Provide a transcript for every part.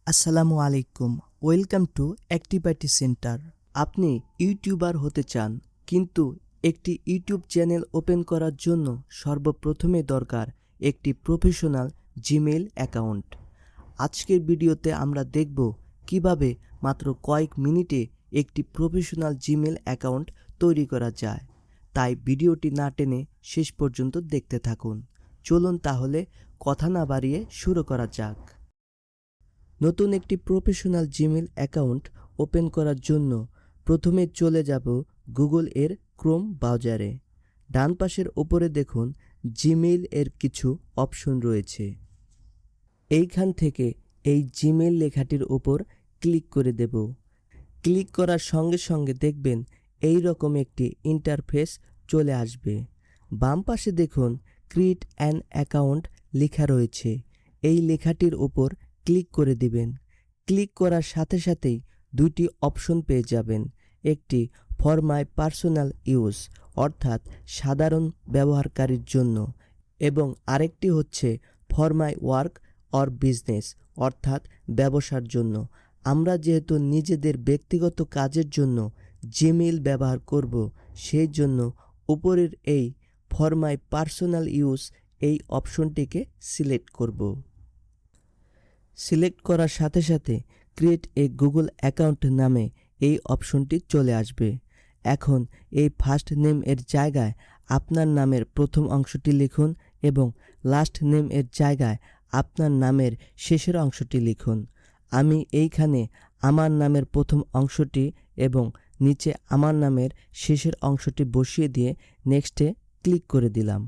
আসসালামু আলাইকুম। Welcome to activity centre. আপনি ইউটিউবার হতে চান, কিন্তু একটি ইউটিউব চ্যানেল ওপেন করার জন্য সর্বপ্রথমে দরকার একটি প্রফেশনাল জিমেইল অ্যাকাউন্ট। আজকের ভিডিওতে আমরা দেখব কিভাবে মাত্র কয়েক মিনিটে একটি প্রফেশনাল জিমেইল অ্যাকাউন্ট তৈরি করা যায়। তাই ভিডিওটি না টেনে শেষ পর্যন্ত দেখতে থাকুন। চলুন তাহলে কথা না বাড়িয়ে শুরু করা যাক। নতুন একটি প্রফেশনাল জিমেইল অ্যাকাউন্ট ওপেন করার জন্য প্রথমে চলে যাব গুগল এর ক্রোম ব্রাউজারে। ডান পাশের ওপরে দেখুন জিমেইল এর কিছু অপশন রয়েছে। এইখান থেকে এই জিমেইল লেখাটির ওপর ক্লিক করে দেব। ক্লিক করার সঙ্গে সঙ্গে দেখবেন এই রকম একটি ইন্টারফেস চলে আসবে। বাম পাশে দেখুন ক্রিয়েট অ্যান অ্যাকাউন্ট লেখা রয়েছে। এই লেখাটির ওপর ক্লিক করে দিবেন। ক্লিক করার সাথে সাথেই দুইটি অপশন পেয়ে যাবেন। একটি ফর মাই পার্সোনাল ইউজ অর্থাৎ সাধারণ ব্যবহারকারীর জন্য, এবং আরেকটি হচ্ছে for my work or business অর্থাৎ ব্যবসার জন্য। আমরা যেহেতু নিজেদের ব্যক্তিগত কাজের জন্য জিমেইল ব্যবহার করব, সেই জন্য উপরের এই ফর মাই পার্সোনাল ইউজ এই অপশনটিকে সিলেক্ট করব। সিলেক্ট করার সাথে সাথে ক্রিয়েট এ গুগল অ্যাকাউন্ট নামে এই অপশনটি চলে আসবে। এখন এই ফার্স্ট নেম এর জায়গায় আপনার নামের প্রথম অংশটি লিখুন এবং লাস্ট নেম এর জায়গায় আপনার নামের শেষের অংশটি লিখুন। আমি এইখানে আমার নামের প্রথম অংশটি এবং নিচে আমার নামের শেষের অংশটি বসিয়ে দিয়ে নেক্সটে ক্লিক করে দিলাম।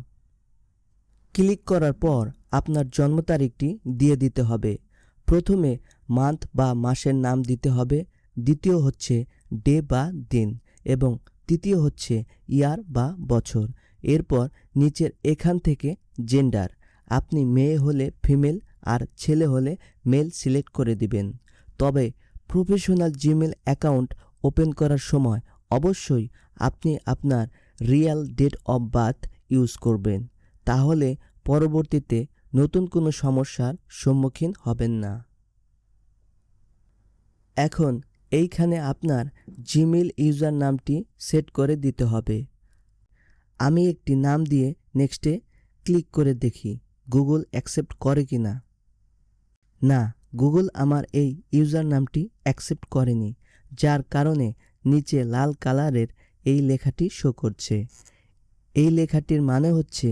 ক্লিক করার পর আপনার জন্ম তারিখটি দিয়ে দিতে হবে। প্রথমে মান্থ বা মাসের নাম দিতে হবে, দ্বিতীয় হচ্ছে ডে বা দিন, এবং তৃতীয় হচ্ছে ইয়ার বা বছর। এরপর নিচের এখান থেকে জেন্ডার, আপনি মেয়ে হলে ফিমেল আর ছেলে হলে মেল সিলেক্ট করে দিবেন। তবে প্রফেশনাল জিমেইল অ্যাকাউন্ট ওপেন করার সময় অবশ্যই আপনি আপনার real date of birth use করবেন, তাহলে পরবর্তীতে নতুন কোনো সমস্যার সম্মুখীন হবেন না। এখন এইখানে আপনার জিমেইল ইউজার নামটি সেট করে দিতে হবে। আমি একটি নাম দিয়ে নেক্সটে ক্লিক করে দেখি গুগল অ্যাকসেপ্ট করে কি না। না, গুগল আমার এই ইউজার নামটি অ্যাকসেপ্ট করেনি, যার কারণে নিচে লাল কালারের এই লেখাটি শো করছে। এই লেখাটির মানে হচ্ছে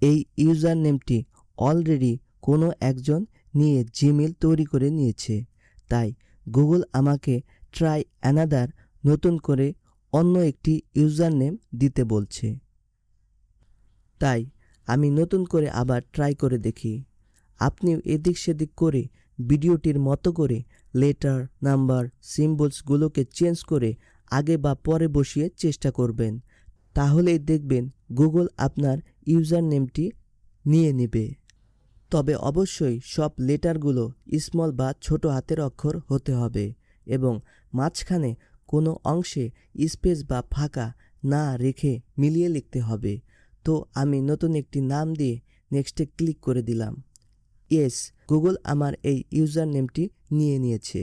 এই ইউজার নেমটি অলরেডি কোনো একজন নিয়ে জিমেইল তৈরি করে নিয়েছে। তাই গুগল আমাকে ট্রাই অ্যানাদার নতুন করে অন্য একটি ইউজার নেম দিতে বলছে। তাই আমি নতুন করে আবার ট্রাই করে দেখি। আপনিও এদিক সেদিক করে ভিডিওটির মতো করে লেটার, নাম্বার, সিম্বলসগুলোকে চেঞ্জ করে আগে বা পরে বসিয়ে চেষ্টা করবেন। তাহলেই দেখবেন গুগল আপনার ইউজার নেমটি নিয়ে নেবে। তবে অবশ্যই সব লেটারগুলো স্মল বা ছোট হাতের অক্ষর হতে হবে এবং মাঝখানে কোনো অংশে স্পেস বা ফাঁকা না রেখে মিলিয়ে লিখতে হবে। তো আমি নতুন একটি নাম দিয়ে নেক্সটে ক্লিক করে দিলাম। ইয়েস, গুগল আমার এই ইউজার নেমটি নিয়ে নিয়েছে।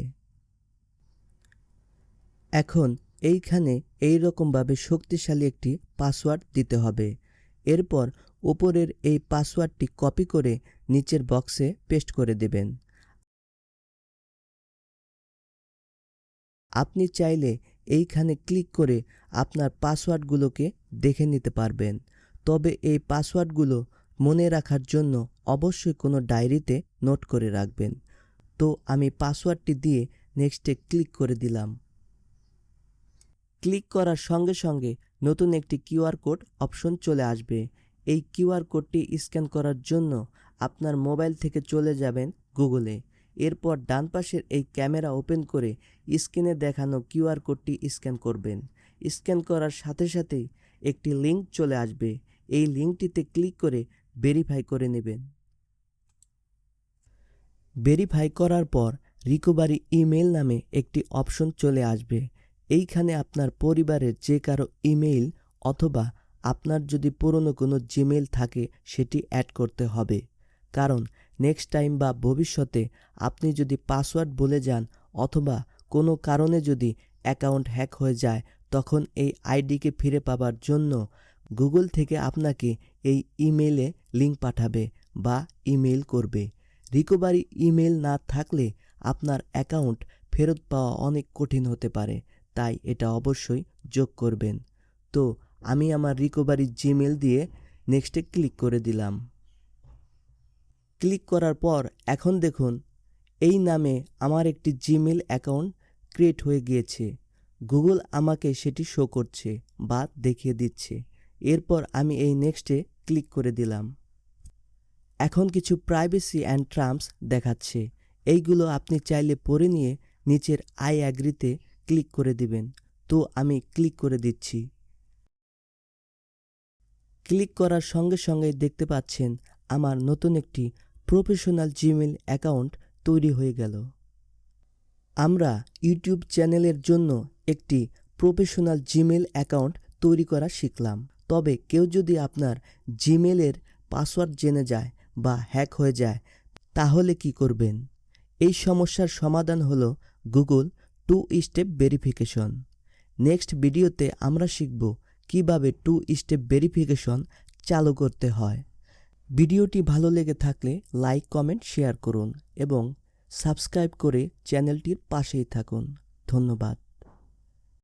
এখন এইখানে এই রকমভাবে শক্তিশালী একটি পাসওয়ার্ড দিতে হবে। এরপর উপরের এই পাসওয়ার্ডটি কপি করে নিচের বক্সে পেস্ট করে দেবেন। আপনি চাইলে এইখানে ক্লিক করে আপনার পাসওয়ার্ডগুলোকে দেখে নিতে পারবেন। তবে এই পাসওয়ার্ডগুলো মনে রাখার জন্য অবশ্যই কোনো ডায়েরিতে নোট করে রাখবেন। তো আমি পাসওয়ার্ডটি দিয়ে নেক্সটে ক্লিক করে দিলাম। ক্লিক করার সঙ্গে সঙ্গে নতুন একটি কিউআর কোড অপশন চলে আসবে। এই কিউআর কোডটি স্ক্যান করার জন্য আপনার মোবাইল থেকে চলে যাবেন গুগলে। এরপর ডান পাশের এই ক্যামেরা ওপেন করে স্ক্রিনে দেখানো কিউআর কোডটি স্ক্যান করবেন। স্ক্যান করার সাথে সাথেই একটি লিঙ্ক চলে আসবে। এই লিঙ্কটিতে ক্লিক করে ভেরিফাই করে নেবেন। ভেরিফাই করার পর রিকভারি ইমেইল নামে একটি অপশন চলে আসবে। এইখানে আপনার পরিবারের যে কারো ইমেইল অথবা আপনার যদি পুরনো কোনো জিমেইল থাকে সেটি অ্যাড করতে হবে, কারণ নেক্সট টাইম বা ভবিষ্যতে আপনি যদি পাসওয়ার্ড ভুলে যান অথবা কোনো কারণে যদি অ্যাকাউন্ট হ্যাক হয়ে যায়, তখন এই আইডিকে ফিরে পাবার জন্য গুগল থেকে আপনাকে এই ইমেইলে লিঙ্ক পাঠাবে বা ইমেইল করবে। রিকভারি ইমেইল না থাকলে আপনার অ্যাকাউন্ট ফেরত পাওয়া অনেক কঠিন হতে পারে, তাই এটা অবশ্যই যোগ করবেন। তো আমি আমার রিকভারি জিমেইল দিয়ে নেক্সটে ক্লিক করে দিলাম। ক্লিক করার পর এখন দেখুন এই নামে আমার একটি জিমেইল অ্যাকাউন্ট ক্রিয়েট হয়ে গিয়েছে। গুগল আমাকে সেটি শো করছে বা দেখিয়ে দিচ্ছে। এরপর আমি এই নেক্সটে ক্লিক করে দিলাম। এখন কিছু প্রাইভেসি অ্যান্ড টার্মস দেখাচ্ছে, এইগুলো আপনি চাইলে পড়ে নিয়ে নিচের আই অ্যাগ্রিতে ক্লিক করে দিবেন। তো আমি ক্লিক করে দিচ্ছি। ক্লিক করার সঙ্গে সঙ্গে দেখতে পাচ্ছেন আমার নতুন একটি প্রফেশনাল জিমেইল অ্যাকাউন্ট তৈরি হয়ে গেল। আমরা ইউটিউব চ্যানেলের জন্য একটি প্রফেশনাল জিমেইল অ্যাকাউন্ট তৈরি করা শিখলাম। তবে কেউ যদি আপনার জিমেইলের পাসওয়ার্ড জেনে যায় বা হ্যাক হয়ে যায়, তাহলে কি করবেন? এই সমস্যার সমাধান হলো গুগল 2 স্টেপ ভেরিফিকেশন। নেক্সট ভিডিওতে আমরা শিখব কিভাবে 2 স্টেপ ভেরিফিকেশন চালু করতে হয়। ভিডিওটি ভালো লেগে থাকলে লাইক, কমেন্ট, শেয়ার করুন এবং সাবস্ক্রাইব করে চ্যানেলটির পাশেই থাকুন। ধন্যবাদ।